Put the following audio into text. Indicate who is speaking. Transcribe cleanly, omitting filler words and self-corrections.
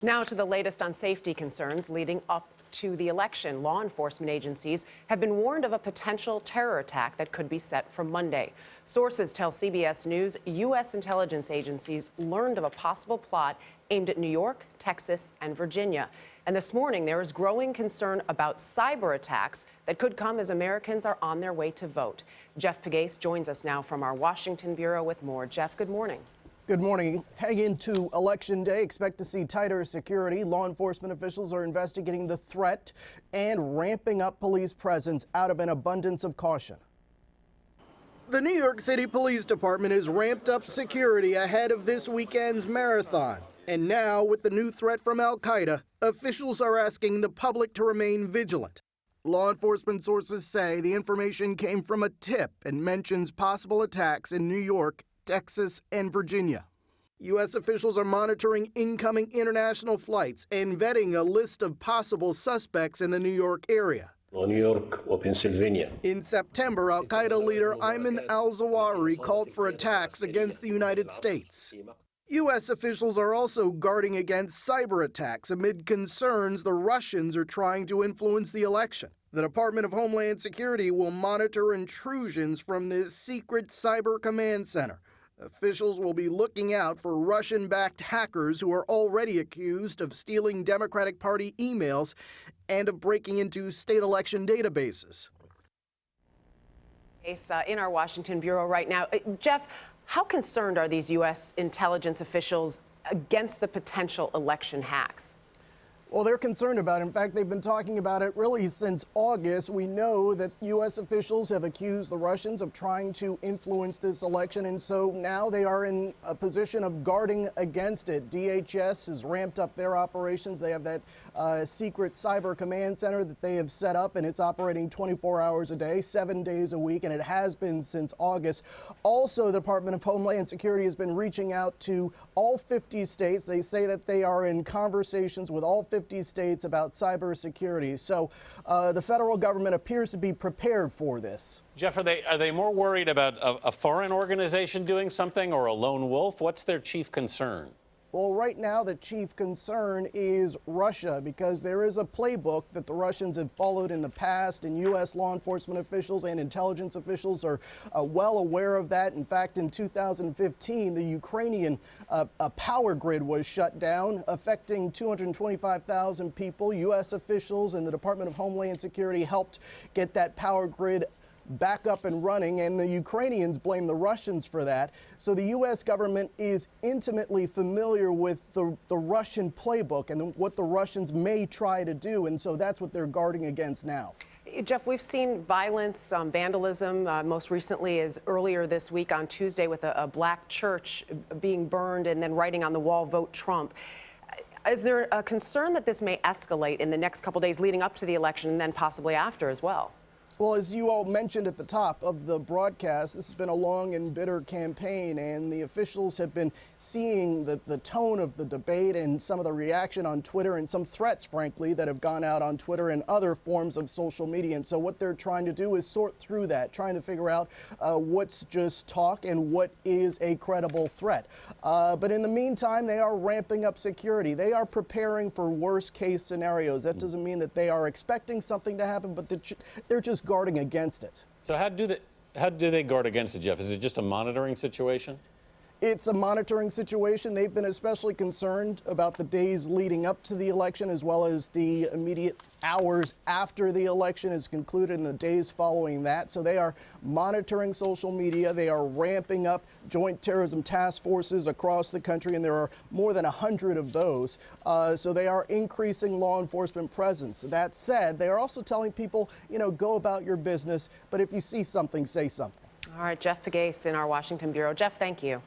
Speaker 1: Now to the latest on safety concerns leading up to the election. Law enforcement agencies have been warned of a potential terror attack that could be set for Monday. Sources tell CBS News U.S. intelligence agencies learned of a possible plot aimed at New York, Texas, and Virginia. And this morning, there is growing concern about cyber attacks that could come as Americans are on their way to vote. Jeff Pegues joins us now from our Washington bureau with more. Jeff, good morning.
Speaker 2: Good morning. Heading into Election Day, expect to see tighter security. Law enforcement officials are investigating the threat and ramping up police presence out of an abundance of caution. The New York City Police Department has ramped up security ahead of this weekend's marathon. And now, with the new threat from al-Qaeda, officials are asking the public to remain vigilant. Law enforcement sources say the information came from a tip and mentions possible attacks in New York, Texas, and Virginia. U.S. officials are monitoring incoming international flights and vetting a list of possible suspects in the New York area.
Speaker 3: New York or Pennsylvania.
Speaker 2: In September, al-Qaeda leader Ayman al-Zawahiri called for attacks against the United States. U.S. officials are also guarding against cyber attacks amid concerns the Russians are trying to influence the election. The Department of Homeland Security will monitor intrusions from this secret cyber command center. Officials will be looking out for Russian-backed hackers who are already accused of stealing Democratic Party emails and of breaking into state election databases.
Speaker 1: In our Washington bureau right now. Jeff, how concerned are these U.S. intelligence officials against the potential election hacks?
Speaker 2: Well, they're concerned about it. In fact, they've been talking about it really since August. We know that U.S. officials have accused the Russians of trying to influence this election, and so now they are in a position of guarding against it. DHS has ramped up their operations. They have that secret cyber command center that they have set up, and it's operating 24 hours a day, 7 days a week, and it has been since August. Also, the Department of Homeland Security has been reaching out to all 50 states. They say that they are in conversations with all 50 states about cybersecurity. So the federal government appears to be prepared for this.
Speaker 4: Jeff, are they more worried about a foreign organization doing something or a lone wolf? What's their chief concern?
Speaker 2: Well, right now, the chief concern is Russia, because there is a playbook that the Russians have followed in the past, and U.S. law enforcement officials and intelligence officials are well aware of that. In fact, in 2015, the Ukrainian power grid was shut down, affecting 225,000 people. U.S. officials and the Department of Homeland Security helped get that power grid back up and running, and the Ukrainians blame the Russians for that. So the U.S. government is intimately familiar with the Russian playbook and what the Russians may try to do, and so that's what they're guarding against now.
Speaker 1: Jeff, we've seen violence, vandalism, most recently as earlier this week on Tuesday with a black church being burned and then writing on the wall, "Vote Trump." Is there a concern that this may escalate in the next couple days leading up to the election and then possibly after as well?
Speaker 2: Well, as you all mentioned at the top of the broadcast, this has been a long and bitter campaign, and the officials have been seeing the tone of the debate and some of the reaction on Twitter and some threats, frankly, that have gone out on Twitter and other forms of social media. And so what they're trying to do is sort through that, trying to figure out what's just talk and what is a credible threat. But in the meantime, they are ramping up security. They are preparing for worst-case scenarios. That doesn't mean that they are expecting something to happen, but they're just guarding against it.
Speaker 4: So how do they guard against it, Jeff? Is it just a monitoring situation?
Speaker 2: It's a monitoring situation. They've been especially concerned about the days leading up to the election, as well as the immediate hours after the election is concluded and the days following that. So they are monitoring social media. They are ramping up joint terrorism task forces across the country, and there are more than 100 of those. So they are increasing law enforcement presence. That said, they are also telling people, go about your business, but if you see something, say something.
Speaker 1: All right, Jeff Pegues in our Washington bureau. Jeff, thank you.